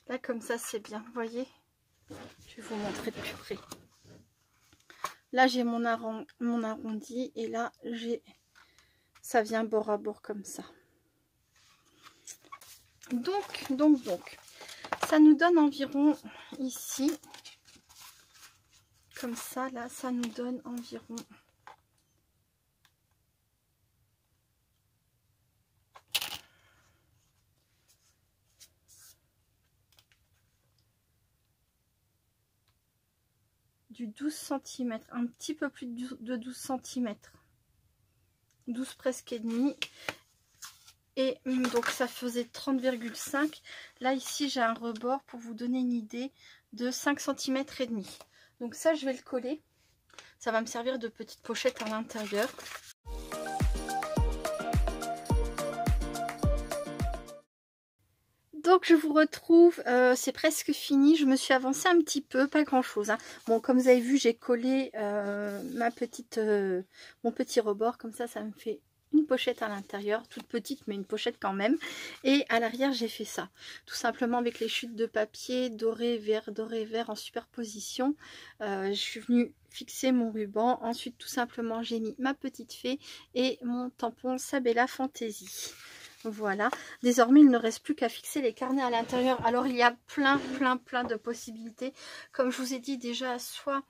Là, comme ça, c'est bien, vous voyez. Je vais vous montrer de plus près. Là, j'ai mon arrondi et là, ça vient bord à bord comme ça. Donc, ça nous donne environ ici, comme ça, là, ça nous donne environ... du 12 cm, un petit peu plus de 12 cm, 12 presque et demi, et donc ça faisait 30,5. Là ici j'ai un rebord pour vous donner une idée de 5 cm et demi. Donc ça je vais le coller, ça va me servir de petite pochette à l'intérieur. Donc je vous retrouve, c'est presque fini, je me suis avancée un petit peu, pas grand chose. Hein. Bon, comme vous avez vu, j'ai collé mon petit rebord, comme ça me fait une pochette à l'intérieur, toute petite mais une pochette quand même. Et à l'arrière j'ai fait ça, tout simplement avec les chutes de papier doré, vert en superposition. Je suis venue fixer mon ruban, ensuite tout simplement j'ai mis ma petite fée et mon tampon Sabella Fantasy. Voilà, désormais il ne reste plus qu'à fixer les carnets à l'intérieur. Alors il y a plein de possibilités. Comme je vous ai dit déjà, soit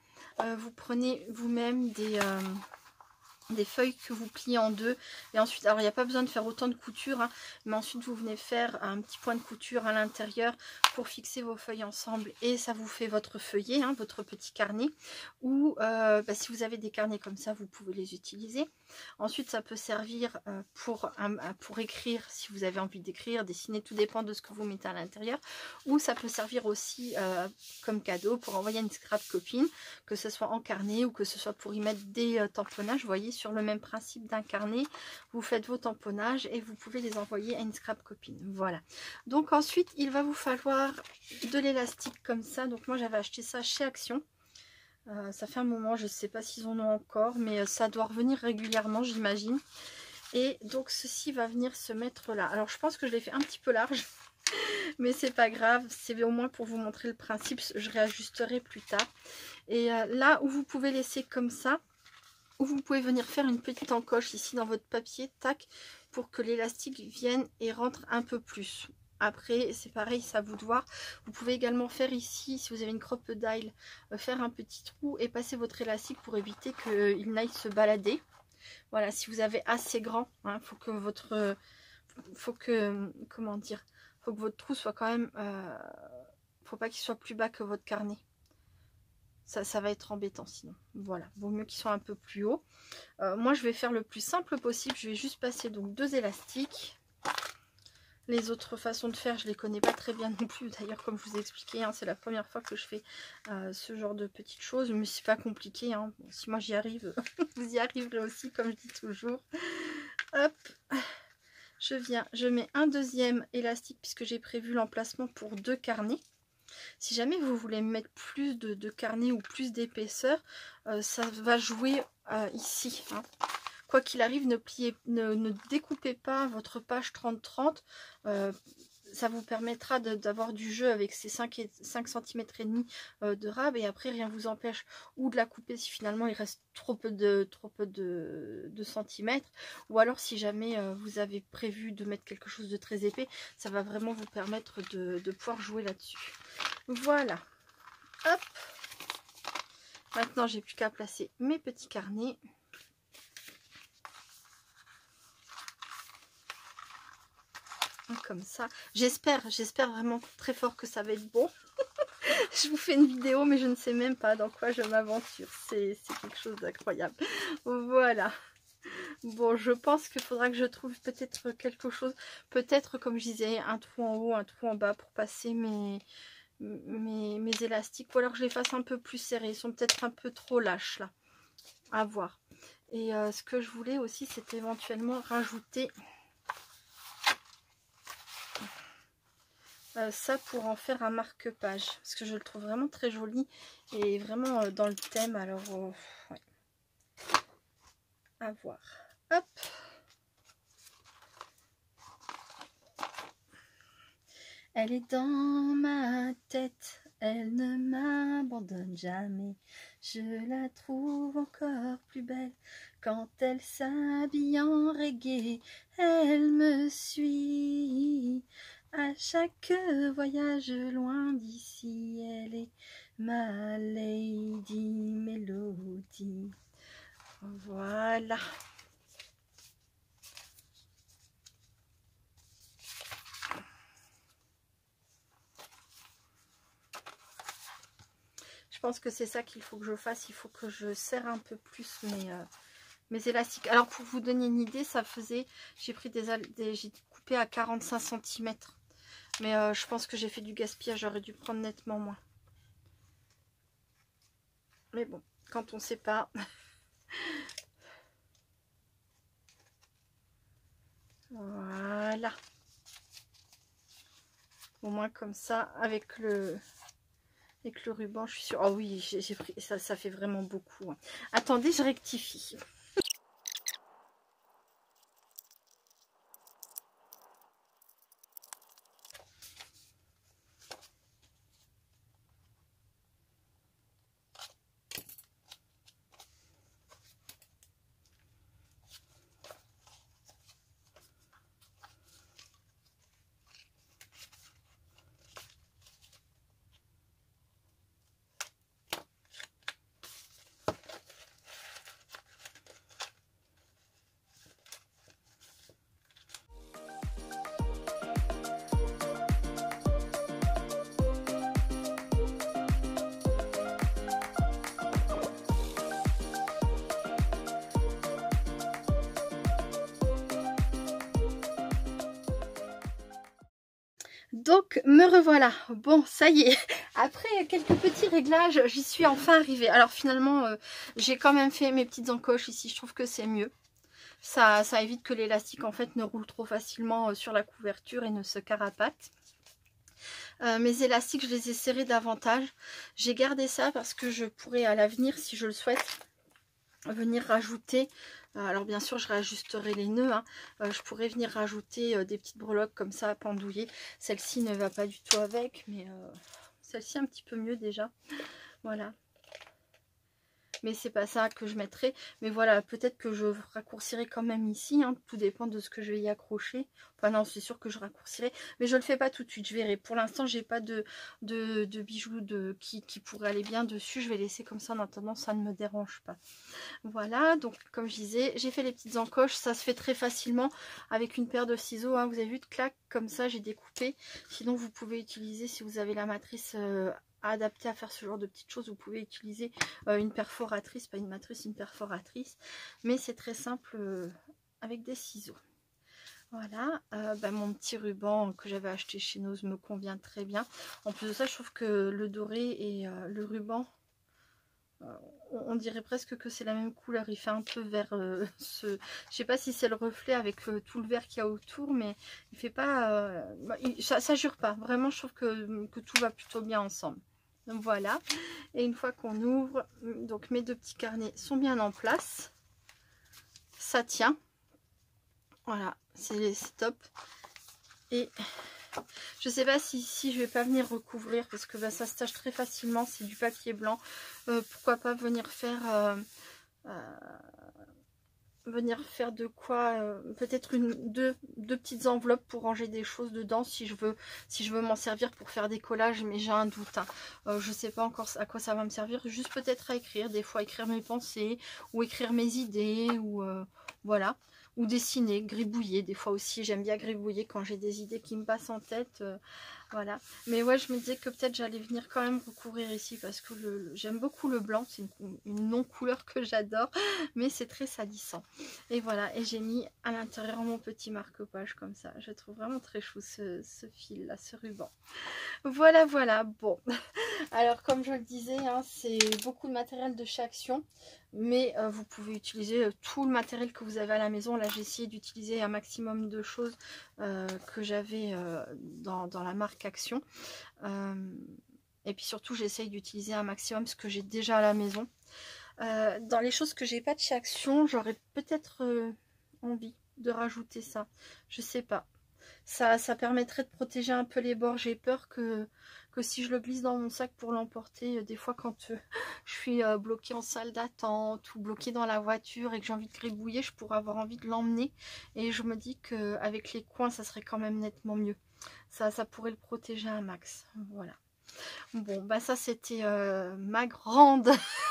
vous prenez vous-même des feuilles que vous pliez en deux et ensuite, alors il n'y a pas besoin de faire autant de couture hein, mais ensuite vous venez faire un petit point de couture à l'intérieur pour fixer vos feuilles ensemble et ça vous fait votre feuillet, hein, votre petit carnet. Ou si vous avez des carnets comme ça, vous pouvez les utiliser. Ensuite ça peut servir pour écrire, si vous avez envie d'écrire, dessiner, tout dépend de ce que vous mettez à l'intérieur. Ou ça peut servir aussi comme cadeau pour envoyer une scrap copine, que ce soit en carnet ou que ce soit pour y mettre des tamponnages. Vous voyez, sur le même principe d'un carnet, vous faites vos tamponnages et vous pouvez les envoyer à une scrap copine. Voilà. Donc ensuite, il va vous falloir de l'élastique comme ça. Donc moi, j'avais acheté ça chez Action. Ça fait un moment, je ne sais pas s'ils en ont encore, mais ça doit revenir régulièrement, j'imagine. Et donc ceci va venir se mettre là. Alors je pense que je l'ai fait un petit peu large, mais c'est pas grave, c'est au moins pour vous montrer le principe. Je réajusterai plus tard. Et là où vous pouvez laisser comme ça, ou vous pouvez venir faire une petite encoche ici dans votre papier, tac, pour que l'élastique vienne et rentre un peu plus. Après, c'est pareil, c'est à vous de voir. Vous pouvez également faire ici, si vous avez une crocodile, faire un petit trou et passer votre élastique pour éviter qu'il n'aille se balader. Voilà, si vous avez assez grand, hein, faut que votre... comment dire, faut que votre trou soit quand même... faut pas qu'il soit plus bas que votre carnet. Ça va être embêtant sinon. Voilà, vaut mieux qu'ils soient un peu plus haut. Moi, je vais faire le plus simple possible. Je vais juste passer donc 2 élastiques. Les autres façons de faire, je les connais pas très bien non plus. D'ailleurs, comme je vous ai expliqué, hein, c'est la première fois que je fais ce genre de petites choses. Mais c'est pas compliqué. Hein. Bon, si moi j'y arrive, vous y arriverez aussi, comme je dis toujours. Hop, je mets un deuxième élastique puisque j'ai prévu l'emplacement pour 2 carnets. Si jamais vous voulez mettre plus de carnet ou plus d'épaisseur, ça va jouer ici. Hein. Quoi qu'il arrive, ne découpez pas votre page 30-30. Ça vous permettra d'avoir du jeu avec ces 5 cm et demi de rab, et après rien vous empêche ou de la couper si finalement il reste trop peu de centimètres, ou alors si jamais vous avez prévu de mettre quelque chose de très épais, ça va vraiment vous permettre de pouvoir jouer là-dessus. Voilà, hop, maintenant j'ai plus qu'à placer mes petits carnets. Comme ça, j'espère vraiment très fort que ça va être bon. Je vous fais une vidéo mais je ne sais même pas dans quoi je m'aventure, c'est quelque chose d'incroyable. Voilà, bon, je pense qu'il faudra que je trouve peut-être quelque chose, peut-être comme je disais, un trou en haut, un trou en bas pour passer mes élastiques, ou alors que je les fasse un peu plus serrés. Ils sont peut-être un peu trop lâches là, à voir. Et ce que je voulais aussi, c'est éventuellement rajouter ça pour en faire un marque-page, parce que je le trouve vraiment très joli et vraiment dans le thème. Alors ouais, à voir. Hop, elle est dans ma tête, elle ne m'abandonne jamais. Je la trouve encore plus belle quand elle s'habille en reggae. Elle me suit à chaque voyage loin d'ici. Elle est ma Lady Melody. Voilà. Je pense que c'est ça qu'il faut que je fasse. Il faut que je serre un peu plus mes élastiques. Alors pour vous donner une idée, ça faisait... J'ai pris j'ai coupé à 45 cm. Mais je pense que j'ai fait du gaspillage. J'aurais dû prendre nettement moins. Mais bon, quand on ne sait pas... Voilà. Au moins comme ça, avec le ruban, je suis sûre. Oh oui, j'ai pris ça fait vraiment beaucoup. Hein. Attendez, je rectifie. Donc me revoilà. Bon, ça y est, après quelques petits réglages, j'y suis enfin arrivée. Alors finalement, j'ai quand même fait mes petites encoches ici, je trouve que c'est mieux. Ça évite que l'élastique en fait ne roule trop facilement sur la couverture et ne se carapate. Mes élastiques, je les ai serrés davantage. J'ai gardé ça parce que je pourrais à l'avenir, si je le souhaite, venir rajouter, alors bien sûr je réajusterai les nœuds, hein, je pourrais venir rajouter des petites breloques comme ça à pendouiller. Celle-ci ne va pas du tout avec, mais celle-ci un petit peu mieux déjà, voilà. Mais c'est pas ça que je mettrai, mais voilà, peut-être que je raccourcirai quand même ici, hein, tout dépend de ce que je vais y accrocher. Enfin non, c'est sûr que je raccourcirai, mais je le fais pas tout de suite, je verrai. Pour l'instant, j'ai pas de bijoux qui pourraient aller bien dessus, je vais laisser comme ça, en attendant, ça ne me dérange pas. Voilà, donc comme je disais, j'ai fait les petites encoches, ça se fait très facilement avec une paire de ciseaux, hein, vous avez vu, de clac, comme ça j'ai découpé. Sinon vous pouvez utiliser, si vous avez la matrice adaptée à faire ce genre de petites choses, vous pouvez utiliser une perforatrice, pas une matrice, une perforatrice, mais c'est très simple avec des ciseaux. Voilà, mon petit ruban que j'avais acheté chez Nose me convient très bien. En plus de ça, je trouve que le doré et le ruban, on dirait presque que c'est la même couleur. Il fait un peu vert je sais pas si c'est le reflet avec tout le vert qu'il y a autour, mais il fait pas ça jure pas. Vraiment, je trouve que tout va plutôt bien ensemble. Donc voilà, et une fois qu'on ouvre, donc mes deux petits carnets sont bien en place, ça tient, voilà, c'est top. Et je sais pas si je vais pas venir recouvrir parce que ça se tâche très facilement, c'est du papier blanc. Pourquoi pas venir faire de quoi, peut-être deux petites enveloppes pour ranger des choses dedans si je veux m'en servir pour faire des collages, mais j'ai un doute, hein. Je sais pas encore à quoi ça va me servir, juste peut-être à écrire, des fois écrire mes pensées ou écrire mes idées, ou voilà, ou dessiner, gribouiller, des fois aussi j'aime bien gribouiller quand j'ai des idées qui me passent en tête, voilà. Mais ouais, je me disais que peut-être j'allais venir quand même recouvrir ici parce que j'aime beaucoup le blanc, c'est une non-couleur que j'adore, mais c'est très salissant. Et voilà, et j'ai mis à l'intérieur mon petit marque-page comme ça. Je trouve vraiment très chou ce fil là, ce ruban. Voilà, voilà, bon. Alors comme je le disais, hein, c'est beaucoup de matériel de chez Action, mais vous pouvez utiliser tout le matériel que vous avez à la maison. Là j'ai essayé d'utiliser un maximum de choses que j'avais dans la marque Action. Et puis surtout j'essaye d'utiliser un maximum ce que j'ai déjà à la maison. Dans les choses que j'ai pas de chez Action, j'aurais peut-être envie de rajouter ça. Je sais pas. Ça permettrait de protéger un peu les bords. J'ai peur que si je le glisse dans mon sac pour l'emporter, des fois quand je suis bloquée en salle d'attente ou bloquée dans la voiture et que j'ai envie de gribouiller, je pourrais avoir envie de l'emmener. Et je me dis qu'avec les coins, ça serait quand même nettement mieux. Ça pourrait le protéger un max. Voilà. Bon, bah ça c'était ma grande,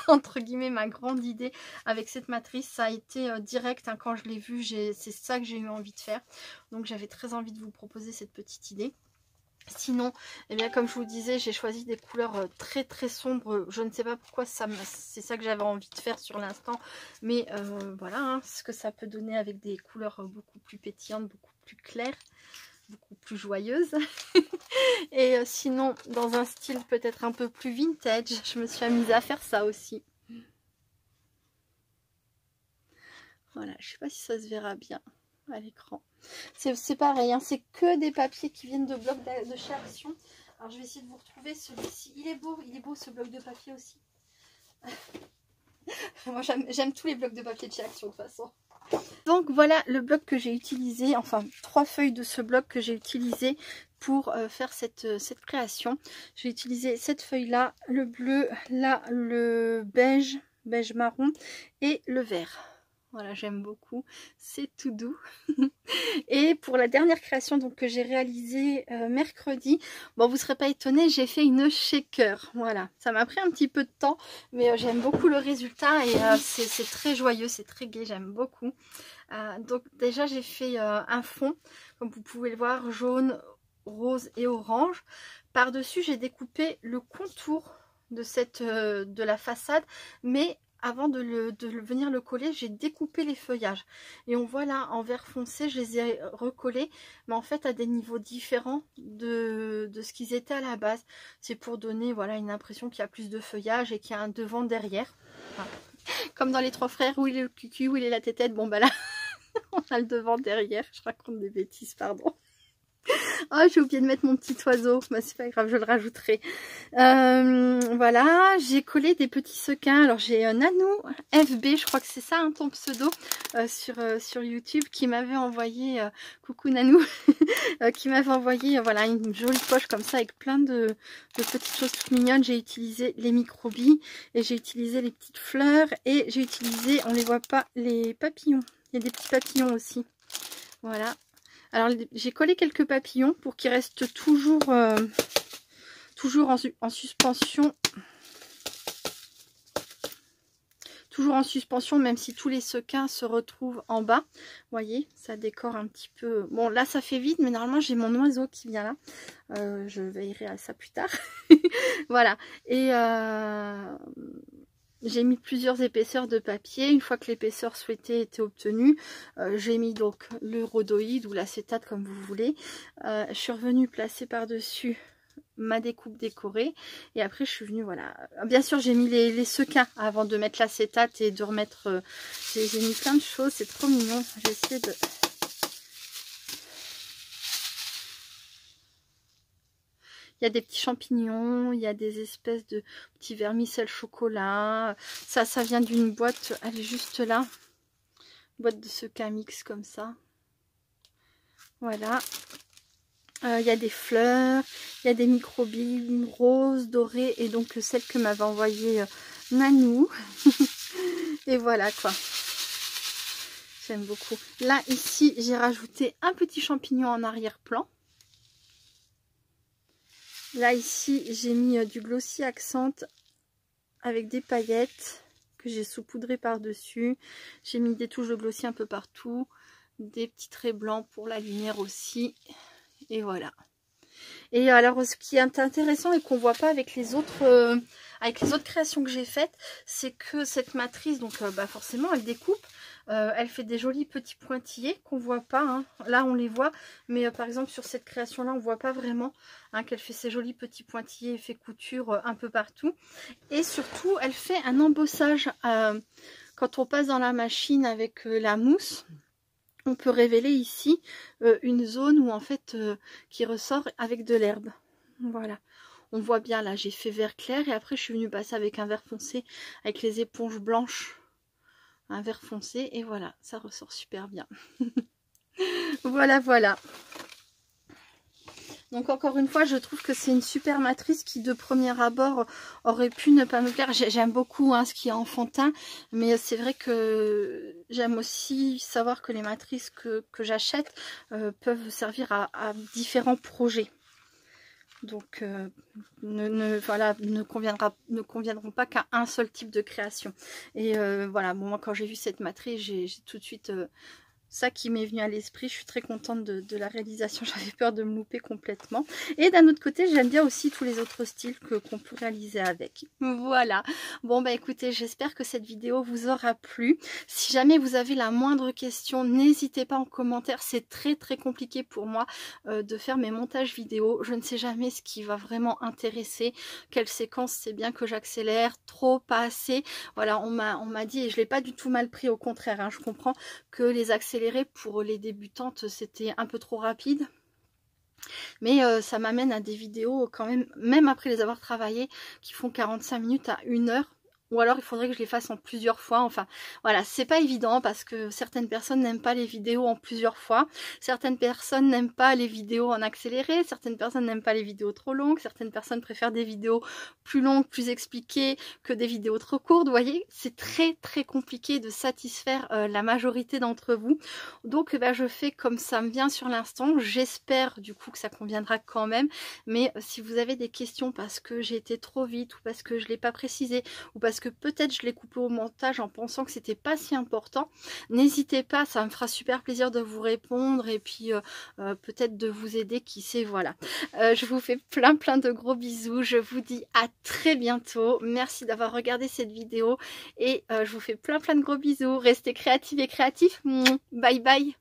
entre guillemets, ma grande idée avec cette matrice. Ça a été direct, hein, quand je l'ai vue, c'est ça que j'ai eu envie de faire. Donc j'avais très envie de vous proposer cette petite idée. Sinon, eh bien, comme je vous disais, j'ai choisi des couleurs très très sombres. Je ne sais pas pourquoi c'est ça que j'avais envie de faire sur l'instant. Mais voilà, hein, ce que ça peut donner avec des couleurs beaucoup plus pétillantes, beaucoup plus claires, beaucoup plus joyeuse. Et sinon, dans un style peut-être un peu plus vintage, je me suis amusée à faire ça aussi. Voilà, je sais pas si ça se verra bien à l'écran. C'est pareil, hein, c'est que des papiers qui viennent de blocs de chez Action. Alors je vais essayer de vous retrouver celui-ci. Il est beau ce bloc de papier aussi. Moi j'aime tous les blocs de papier de chez Action de toute façon. Donc voilà le bloc que j'ai utilisé, enfin 3 feuilles de ce bloc que j'ai utilisé pour faire cette création. J'ai utilisé cette feuille là, le bleu, là le beige marron et le vert. Voilà, j'aime beaucoup, c'est tout doux. Et pour la dernière création donc que j'ai réalisée mercredi, bon vous serez pas étonnés, j'ai fait une shaker. Voilà, ça m'a pris un petit peu de temps, mais j'aime beaucoup le résultat et c'est très joyeux, c'est très gai, j'aime beaucoup. Donc déjà j'ai fait un fond, comme vous pouvez le voir, jaune, rose et orange. Par dessus j'ai découpé le contour de la façade, mais avant venir le coller, j'ai découpé les feuillages. Et on voit là en vert foncé, je les ai recollés, mais en fait à des niveaux différents de ce qu'ils étaient à la base. C'est pour donner voilà une impression qu'il y a plus de feuillage et qu'il y a un devant derrière. Enfin, comme dans les trois frères, où il est le cucu, où il est la tétette. Bon bah là, on a le devant derrière. Je raconte des bêtises, pardon. Oh, j'ai oublié de mettre mon petit oiseau. Bah, c'est pas grave, je le rajouterai. Voilà, j'ai collé des petits sequins. Alors, j'ai Nanou FB, je crois que c'est ça, hein, ton pseudo, sur YouTube, qui m'avait envoyé, coucou Nanou, qui m'avait envoyé voilà, une jolie poche comme ça, avec plein de petites choses toutes mignonnes. J'ai utilisé les microbilles, et j'ai utilisé les petites fleurs, et j'ai utilisé, on les voit pas, les papillons. Il y a des petits papillons aussi. Voilà. Alors, j'ai collé quelques papillons pour qu'ils restent toujours en suspension. Toujours en suspension, même si tous les sequins se retrouvent en bas. Vous voyez, ça décore un petit peu. Bon, là, ça fait vide, mais normalement, j'ai mon oiseau qui vient là. Je veillerai à ça plus tard. Voilà. Et j'ai mis plusieurs épaisseurs de papier. Une fois que l'épaisseur souhaitée était obtenue, j'ai mis donc le rhodoïde ou l'acétate comme vous voulez. Je suis revenue placer par-dessus ma découpe décorée. Et après, je suis venue, voilà. Bien sûr, j'ai mis les sequins avant de mettre l'acétate et de remettre... j'ai mis plein de choses. C'est trop mignon. J'ai essayé de... Il y a des petits champignons, il y a des espèces de petits vermicelles chocolat. Ça vient d'une boîte, elle est juste là. Boîte de sequins mix comme ça. Voilà. Il y a des fleurs, il y a des microbilles roses, dorées, et donc celle que m'avait envoyée Nanou. Et voilà quoi. J'aime beaucoup. Là, ici, j'ai rajouté un petit champignon en arrière-plan. Là, ici, j'ai mis du Glossy Accent avec des paillettes que j'ai saupoudrées par-dessus. J'ai mis des touches de glossy un peu partout. Des petits traits blancs pour la lumière aussi. Et voilà. Et alors, ce qui est intéressant et qu'on voit pas avec les autres créations que j'ai faites, c'est que cette matrice, donc bah forcément, elle découpe. Elle fait des jolis petits pointillés qu'on voit pas, hein. Là on les voit, mais par exemple sur cette création là on voit pas vraiment, hein, qu'elle fait ces jolis petits pointillés effet couture un peu partout. Et surtout elle fait un embossage quand on passe dans la machine avec la mousse. On peut révéler ici une zone où en fait qui ressort avec de l'herbe. Voilà. On voit bien là, j'ai fait vert clair et après je suis venue passer avec un vert foncé avec les éponges blanches. Un vert foncé et voilà, ça ressort super bien. Voilà, voilà. Donc encore une fois, je trouve que c'est une super matrice qui de premier abord aurait pu ne pas me plaire. J'aime beaucoup hein, ce qui est enfantin, mais c'est vrai que j'aime aussi savoir que les matrices que j'achète peuvent servir à différents projets. Donc voilà, ne conviendront pas qu'à un seul type de création. Et voilà, bon, moi quand j'ai vu cette matrice, j'ai tout de suite ça qui m'est venu à l'esprit. Je suis très contente de la réalisation. J'avais peur de me louper complètement. Et d'un autre côté, j'aime bien aussi tous les autres styles qu'on peut réaliser avec. Voilà. Bon bah écoutez, j'espère que cette vidéo vous aura plu. Si jamais vous avez la moindre question, n'hésitez pas en commentaire. C'est très compliqué pour moi de faire mes montages vidéo. Je ne sais jamais ce qui va vraiment intéresser. Quelle séquence c'est bien que j'accélère, trop, pas assez. Voilà, on m'a dit, et je l'ai pas du tout mal pris, au contraire, hein, je comprends que les accélérer pour les débutantes c'était un peu trop rapide, mais ça m'amène à des vidéos quand même après les avoir travaillées, qui font 45 minutes à 1 heure. Ou alors il faudrait que je les fasse en plusieurs fois. Enfin voilà, c'est pas évident parce que certaines personnes n'aiment pas les vidéos en plusieurs fois. Certaines personnes n'aiment pas les vidéos en accéléré. Certaines personnes n'aiment pas les vidéos trop longues. Certaines personnes préfèrent des vidéos plus longues, plus expliquées que des vidéos trop courtes. Vous voyez, c'est très compliqué de satisfaire la majorité d'entre vous. Donc bah, je fais comme ça me vient sur l'instant. J'espère du coup que ça conviendra quand même. Mais si vous avez des questions parce que j'ai été trop vite ou parce que je l'ai pas précisé ou parce parce que peut-être je l'ai coupé au montage en pensant que c'était pas si important. N'hésitez pas, ça me fera super plaisir de vous répondre et puis peut-être de vous aider, qui sait, voilà. Je vous fais plein de gros bisous, je vous dis à très bientôt. Merci d'avoir regardé cette vidéo et je vous fais plein de gros bisous. Restez créatives et créatifs. Bye bye.